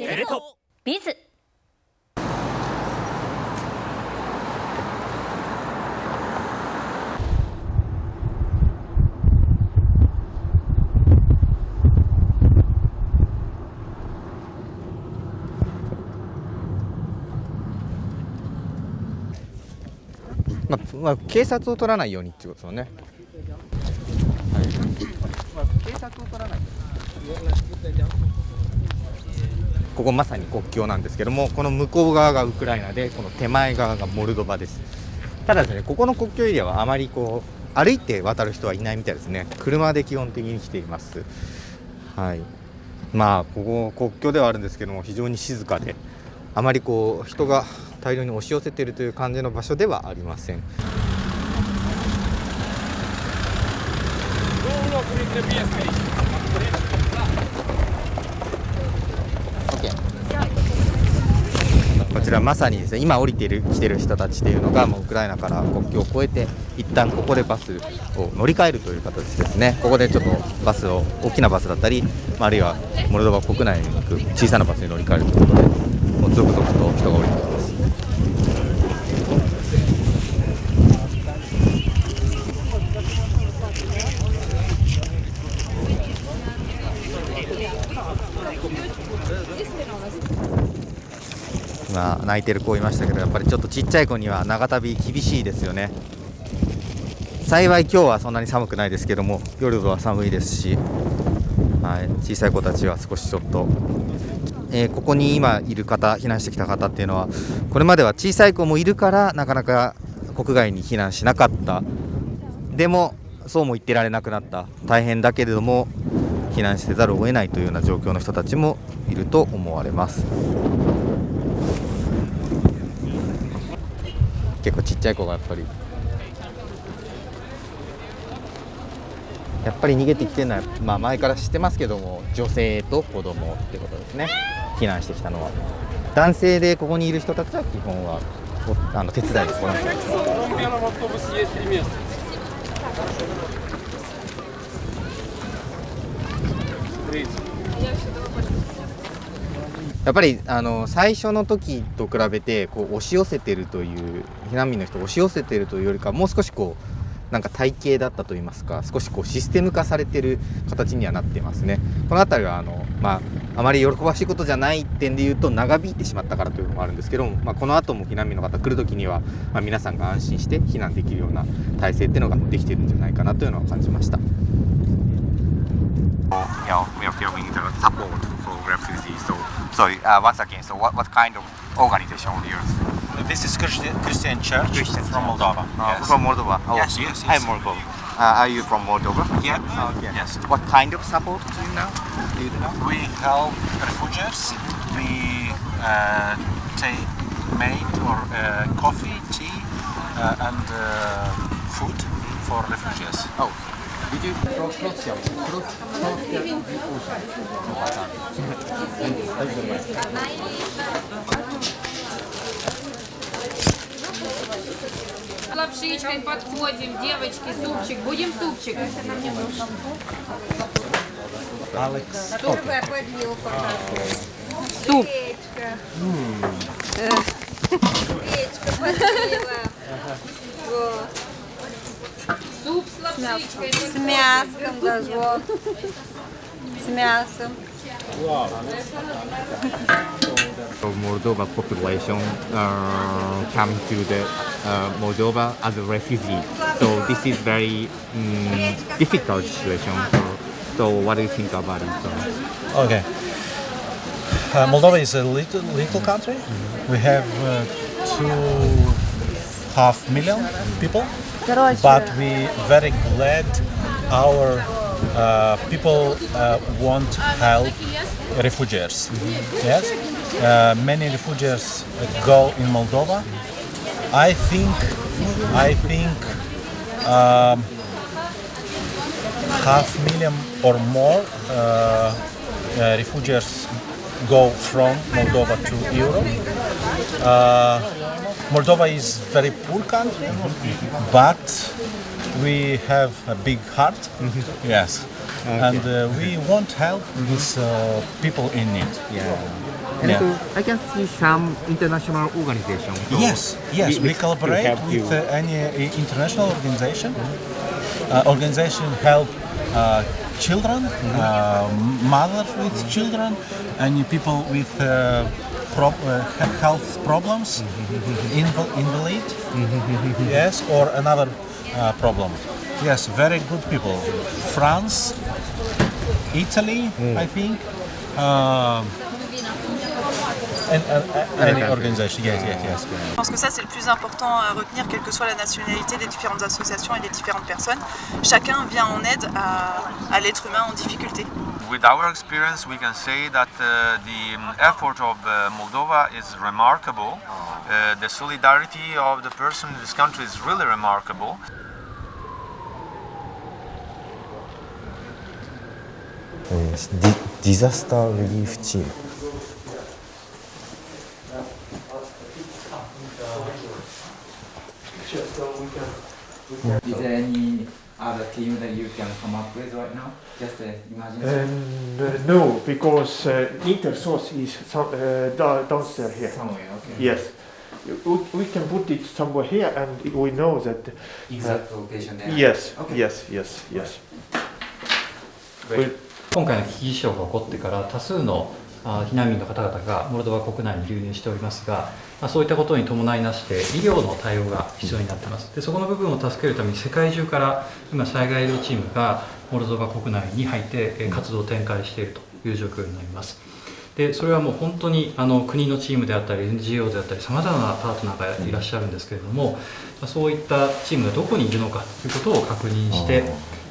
テレ東BIZ。警察を取らないようにっていうことですよね。はい、警察を取らないように。ここまさに国境なんですけども、この向こう側がウクライナで、この手前側がモルドバです。ただですね、ここの国境エリアはあまり歩いて渡る人はいないみたいですね。車で基本的に来ています。はい。ここ国境ではあるんですけども、非常に静かで、あまり人が大量に押し寄せているという感じの場所ではありません。こちらまさにですね、今来てる人たちというのが、もうウクライナから国境を越えて一旦ここでバスを乗り換えるという形ですね。ここでちょっとバスを、大きなバスだったり、あるいはモルドバ国内に行く小さなバスに乗り換えるということで、もう続々と人が降りてきます。今泣いてる子いましたけど、やっぱりちょっとちっちゃい子には長旅厳しいですよね。幸い今日はそんなに寒くないですけども、夜は寒いですし、小さい子たちは少しちょっと、ここに今いる方、避難してきた方っていうのは、これまでは小さい子もいるからなかなか国外に避難しなかった。でもそうも言ってられなくなった。大変だけれども避難せざるを得ないというような状況の人たちもいると思われます。結構ちっちゃい子がやっぱり逃げてきてるのは、前から知ってますけども、女性と子供ってことですね。避難してきたのは男性で、ここにいる人たちは基本は手伝いです。やっぱり最初の時と比べて押し寄せてるという、避難民の人を押し寄せてるというよりか、もう少しなんか体系だったといいますか、少しシステム化されてる形にはなってますね。この辺りはあまり喜ばしいことじゃない点でいうと、長引いてしまったからというのもあるんですけども、この後も避難民の方来る時には、皆さんが安心して避難できるような体制っていうのができてるんじゃないかなというのを感じました。We are filming the support for refugees. So once again, so what kind of organization are yours? This is Christian Church from Moldova. Yes. From Moldova. Oh, Yes, yes, I'm yes. Moldova. Are you from Moldova? Yeah. Okay. Yes. What kind of support do you know? We help refugees. We made coffee, tea, and food for refugees. Oh. Did you cross Russia? Лапшичкой подходим, девочки, супчик. Будем супчик? Alex. Первая подливка. Суп. Гречка подлива. Вот. Суп с лапшичкой. С мяском даже. Вот. С мясом. So Moldova population come to the Moldova as a refugee. So this is very difficult situation. So what do you think about it? Okay. Moldova is a little country. We have 2.5 million people, but we very glad our people want help refugees. Yes, many refugees go in Moldova. I think 500,000 or more refugees go from Moldova to Europe. Moldova is very poor country, but we have a big heart. Yes. and we want help with people in need. And Yeah. so I can see some international organizations. So Yes, we collaborate help you. with any international organization. Organization help children, mothers with children, and people with health problems, invalid, yes, or another problem. Yes, very good people. France, Italy, I think. Any organization, yes. Je pense que ça c'est le plus important à retenir, quelle que soit la nationalité des différentes associations et des différentes personnes. Chacun vient en aide à l'être humain en difficulté. With our experience, we can say that the effort of Moldova is remarkable. The solidarity of the person in this country is really remarkable. Disaster Relief Team. Is there any other team that you can come up with right now? Just imagine. And no, because InterSource is downstairs here. Somewhere, okay. Yes, we can put it somewhere here, and we know that. Exact location there. Yes, Okay. yes. 今回の危機事象が起こってから多数の避難民の方々がモルドバ国内に流入しておりますが、そういったことに伴いなして医療の対応が必要になっています。でそこの部分を助けるために世界中から今災害医療チームがモルドバ国内に入って活動を展開しているという状況になります。でそれはもう本当に国のチームであったり NGO であったりさまざまなパートナーがいらっしゃるんですけれども、そういったチームがどこにいるのかということを確認して、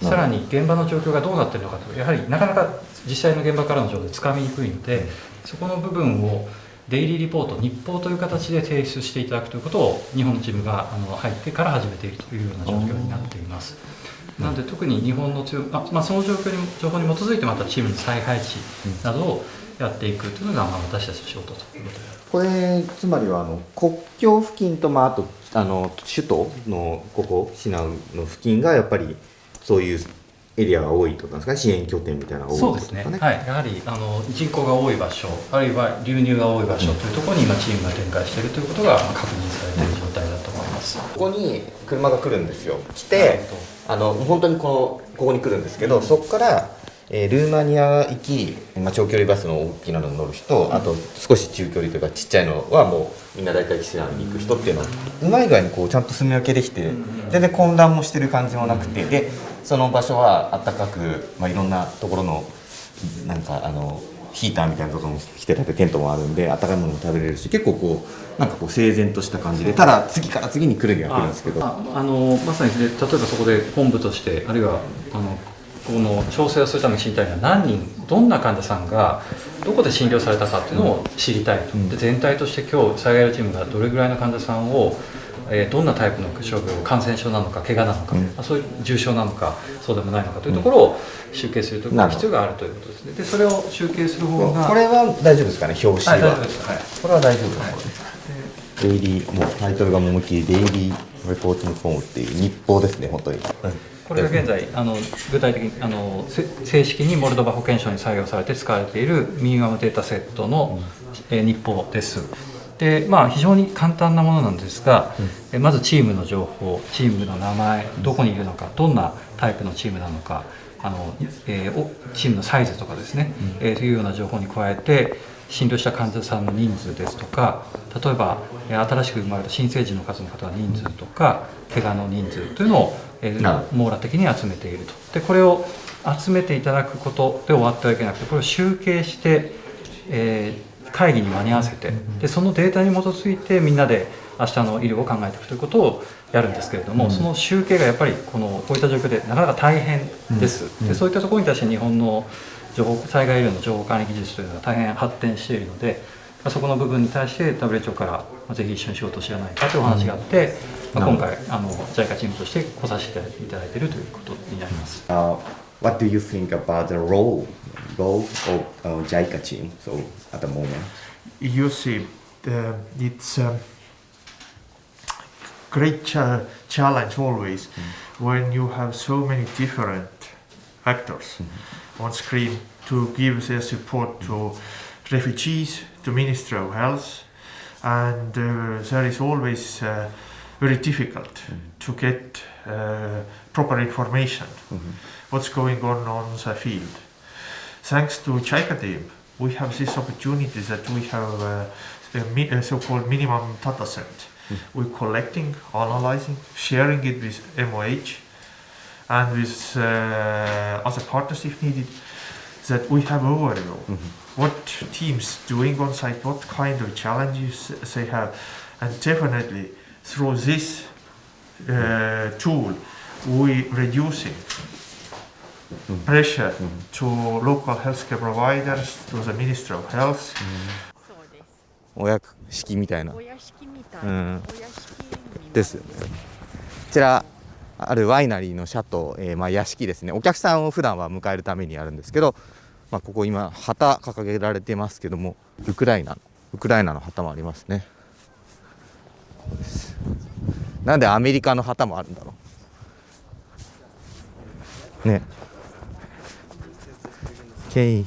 さらに現場の状況がどうなっているのかと、やはりなかなか実際の現場からの情報でつかみにくいので、そこの部分をデイリーリポート、日報という形で提出していただくということを日本のチームが入ってから始めているというような状況になっています。なので特に日本のその情報に基づいてまたチームの再配置などをやっていくというのが私たちの仕事ということです。これつまりは国境付近とあと首都のここシナウの付近がやっぱりそういうエリアが多いということなんですかね、支援拠点みたいなのが多いということですかね。はい、やはり人口が多い場所、あるいは流入が多い場所というところに今チームが展開しているということが確認されている状態だと思います。ここに車が来るんですよ。来て本当にここに来るんですけど、そこからルーマニア行き、長距離バスの大きなのに乗る人、あと少し中距離というかちっちゃいのはもうみんな大体シナウに行く人っていうのはうまい具合にちゃんと住み分けできて、全然混乱もしてる感じもなくて、でその場所はあったかく、いろんなところのなんかヒーターみたいなところも来てたりテントもあるんで、あったかいものも食べれるし、結構なんか整然とした感じで、ただ次から次に来るには来るんですけど、まさに例えばそこで本部として、あるいはこの調整をするために知りたいのは何人、どんな患者さんがどこで診療されたかっていうのを知りたいと。で全体として今日災害医療チームがどれぐらいの患者さんをどんなタイプの症状、感染症なのか怪我なのか、そういう重症なのかそうでもないのかというところを集計するという必要があるということですね。でそれを集計する方がこれは大丈夫ですかね、表紙は。大丈夫です。はい、これは大丈夫です。デイリー、もうタイトルが思いっきりデイリーレポーティングフォームっていう日報ですね、本当に。これが現在具体的に正式にモルドバ保健省に採用されて使われているミニマムデータセットの日報です。で非常に簡単なものなんですが、まずチームの情報、チームの名前、どこにいるのか、どんなタイプのチームなのか、チームのサイズとかですね、というような情報に加えて診療した患者さんの人数ですとか、例えば新しく生まれた新生児の数の方の人数とか怪我の人数というのを網羅的に集めていると。でこれを集めていただくことで終わってはいけなくて、これを集計して、会議に間に合わせて、でそのデータに基づいてみんなで明日の医療を考えていくということをやるんですけれども、その集計がやっぱりこういった状況でなかなか大変です。でそういったところに対して日本の災害医療の情報管理技術というのは大変発展しているので、そこの部分に対して WHO からぜひ一緒に仕事を知らないかというお話があって、今回JICA チームとして来させていただいているということになります。What do you think about the role of JICA team at the moment? You see, it's a great challenge always when you have so many different actors on screen to give their support to refugees, to Ministry of Health, and there is always very difficult to get proper information what's going on the field. Thanks to JICA team, we have this opportunity that we have a so-called minimum data set. We're collecting, analyzing, sharing it with MOH and with other partners if needed, that we have overview. What teams doing on site, what kind of challenges they have, and definitely through this tool we reducing pressure to local healthcare providers, to the Ministry of Health. お屋敷みたいな。ですよね。こちらあるワイナリーのシャトー、屋敷ですね。お客さんを普段は迎えるためにあるんですけど、ここ今旗掲げられてますけども、ウクライナの旗もありますね。そうです。なんでアメリカの旗もあるんだろう。ね。ケイ。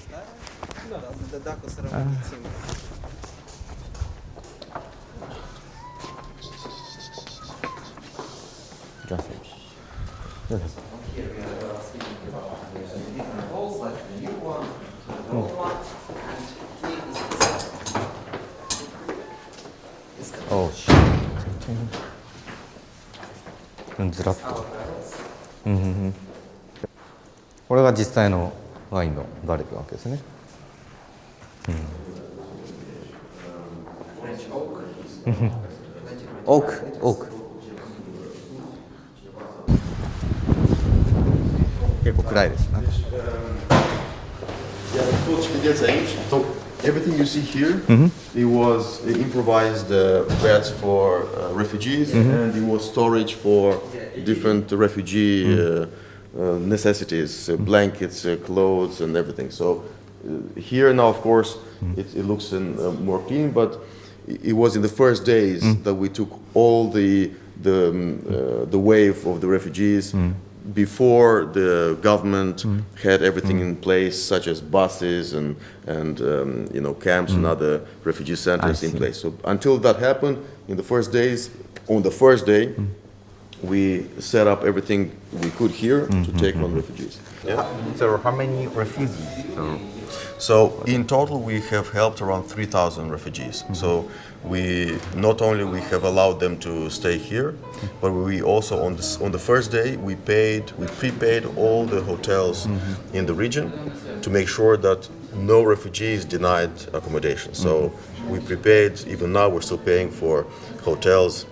ずらっと、これが実際のワインのバレルわけですね。オーク結構暗いですね。Everything you see here, it was improvised beds for refugees, and it was storage for different refugee necessities, blankets, clothes, and everything. So here now, of course, it looks more clean, but it was in the first days that we took all the wave of the refugees. Before the government had everything in place, such as buses and camps and other refugee centers in place. So until that happened, on the first day, we set up everything we could here to take on refugees. Yeah. So how many refugees? So in total, we have helped around 3,000 refugees. So we not only we have allowed them to stay here, but we also on the first day we prepaid all the hotels in the region to make sure that no refugees denied accommodation. So we prepaid. Even now, we're still paying for hotels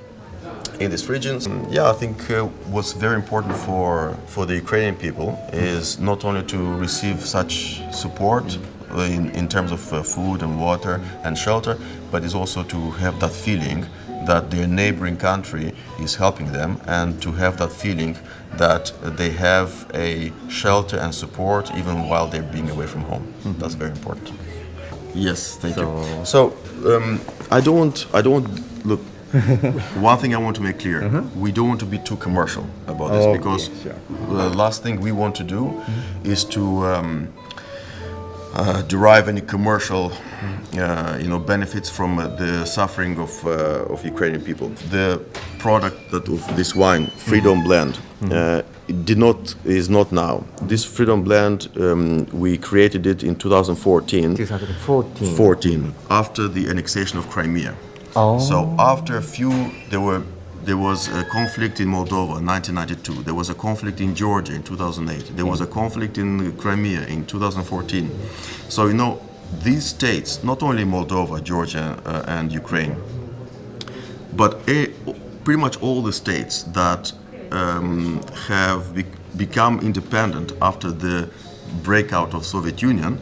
in these regions. I think what's very important for the Ukrainian people is not only to receive such support in terms of food and water and shelter, but is also to have that feeling that their neighboring country is helping them, and to have that feeling that they have a shelter and support even while they're being away from home. That's very important. Yes, thank you. So I don't look. One thing I want to make clear: we don't want to be too commercial about this, because the last thing we want to do is to derive any commercial, benefits from the suffering of Ukrainian people. The product of this wine, Freedom Blend, is not now. This Freedom Blend, we created it in 2014, after the annexation of Crimea. So after there was a conflict in Moldova in 1992. There was a conflict in Georgia in 2008. There was a conflict in Crimea in 2014. So these states, not only Moldova, Georgia, and Ukraine, but pretty much all the states that have become independent after the breakout of Soviet Union,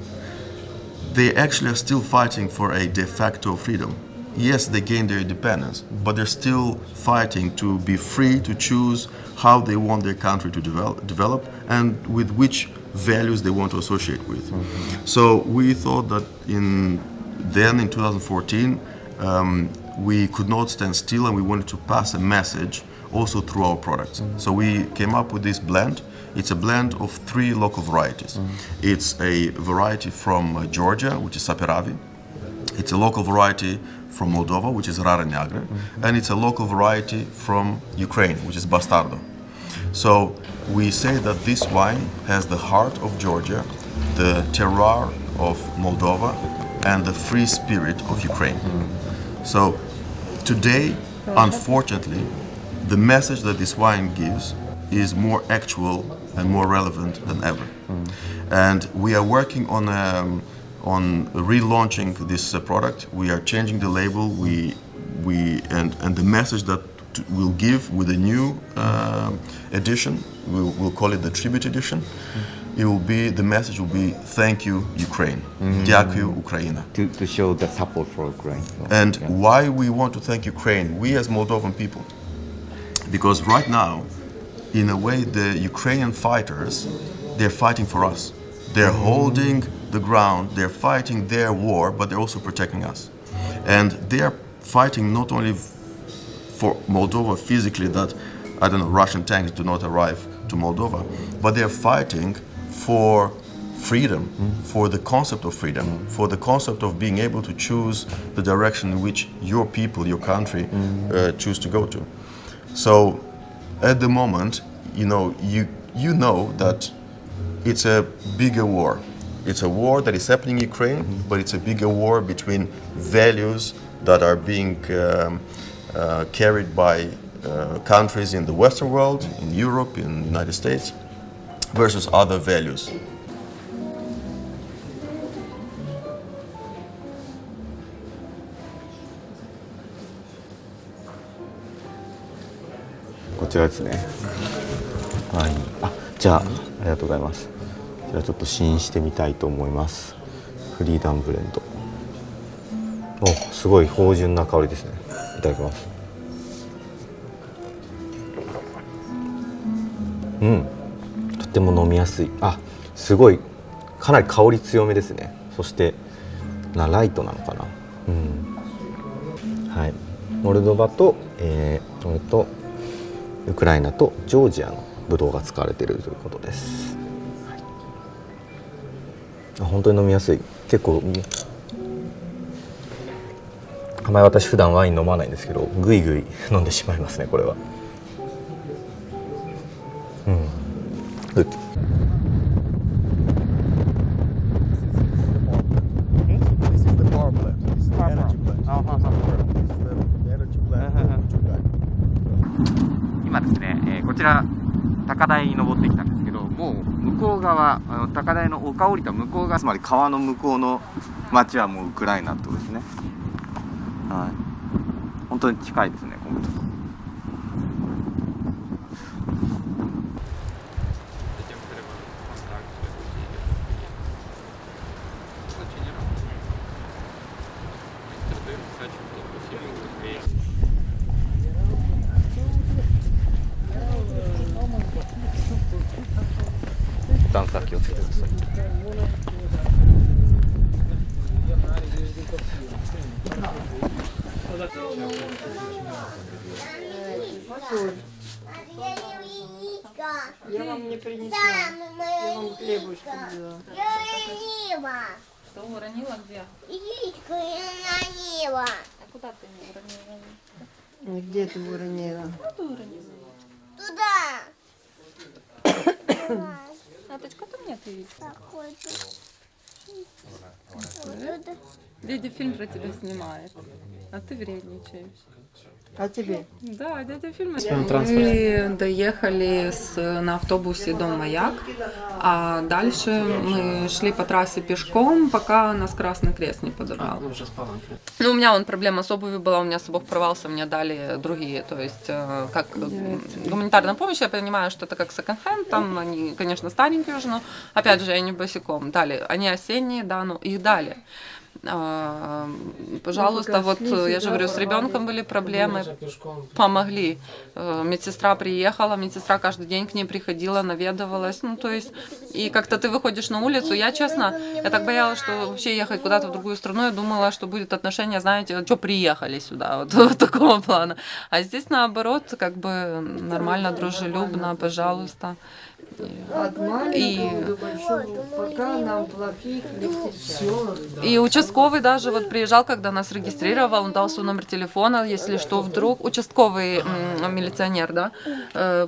they actually are still fighting for a de facto freedom. Yes, they gained their independence, but they're still fighting to be free to choose how they want their country to develop and with which values they want to associate with. So we thought that in 2014, we could not stand still, and we wanted to pass a message also through our products. So we came up with this blend, It's a blend of 3 local varieties. It's a variety from Georgia, which is Saperavi. It's a local variety from Moldova, which is Rara Neagra. And it's a local variety from Ukraine, which is Bastardo. So we say that this wine has the heart of Georgia, the terroir of Moldova, and the free spirit of Ukraine. So today, unfortunately, the message that this wine gives is more actual and more relevant than ever. And we are working on relaunching this product. We are changing the label. And the message that we'll give with a new edition. We'll call it the tribute edition. The message will be "Thank you, Ukraine." Дякую, Ukraina. To show the support for Ukraine. And why we want to thank Ukraine, we as Moldovan people, because right now, in a way, the Ukrainian fighters, they're fighting for us. They're holding the ground, they're fighting their war, but they're also protecting us. And they're fighting not only for Moldova physically, that, I don't know, Russian tanks do not arrive to Moldova, but they're fighting for freedom, for the concept of freedom, for the concept of being able to choose the direction in which your people, your country, choose to go to. So, at the moment, you know that it's a bigger war. It's a war that is happening in Ukraine, but it's a bigger war between values that are being carried by countries in the Western world, in Europe, in the United States, versus other values. Thisね。はい。じゃあ、ありがとうございます。じゃあちょっと試飲してみたいと思います。フリーダムブレンド。すごい芳醇な香りですね。いただきます。とっても飲みやすい。すごいかなり香り強めですね。そしてライトなのかな。はい。モルドバとそれとウクライナとジョージアのブドウが使われているということです。本当に飲みやすい。結構あまり私普段ワイン飲まないんですけど、ぐいぐい飲んでしまいますね、これは。Good. This is the power blend. This is the energy blend. This is the energy blend. 今ですね、こちら高台に登ってきたんですけど、もう向こう側、高台の丘降りた向こう側、つまり川の向こうの町はもうウクライナってことですね。はい。本当に近いですね、ここちょっと。段差気をつけてください。Я вам не принесла. Я вам хлебушку взяла. Что уронила где? Яичко я уронила. А куда ты не уронила? Где ты уронила? Куда ты уронила? Туда. Наточка, там нет яичка. Какой ты? Дядя фильм про тебя снимает, а ты вредничаешь. А тебе? Да, дядя фильм. Мы доехали на автобусе до Маяк, а дальше мы шли по трассе пешком, пока нас Красный Крест не подобрал. Ну, у меня проблема с обувью была, у меня с обув порвался, мне дали другие, то есть как гуманитарная помощь, я понимаю, что это как секонд-хенд, там они, конечно, старенькие уже, но опять же, они босиком. Дали, они осенние, да, но их дали. Пожалуйста, вот я же говорю, с ребенком были проблемы, помогли. Медсестра приехала, медсестра каждый день к ней приходила, наведывалась, ну то есть, и как-то ты выходишь на улицу, я честно, я так боялась, что вообще ехать куда-то в другую страну, я думала, что будет отношение, знаете, что приехали сюда, вот такого плана. А здесь наоборот, как бы нормально, дружелюбно, пожалуйста. От маленького до большого, пока нам плохих не встречают. И участковый даже вот приезжал, когда нас регистрировал, он дал свой номер телефона, если что, вдруг, участковый милиционер, да,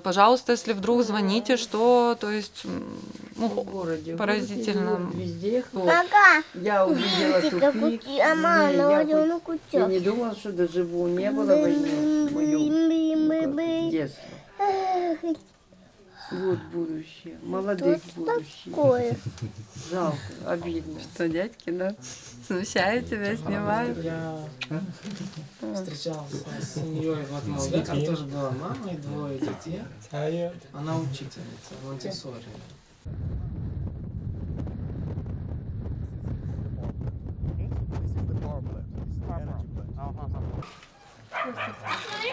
пожалуйста, если вдруг звоните, что, то есть, ну, В городе поразительно. везде хлоп. Я увидела тупик, я не думала, что доживу, не было войны в моем детстве. Вот будущее, молодых будущее. Жалко, обидно. Что, дядьки, да? Смущают тебя, снимают? Я встречался с семьей в Молдавии, там тоже была мама и двое детей. Она учительница в Монтессори.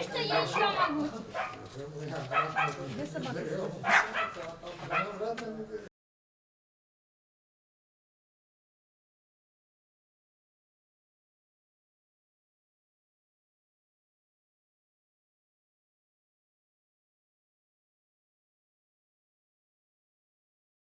Что я еще могу?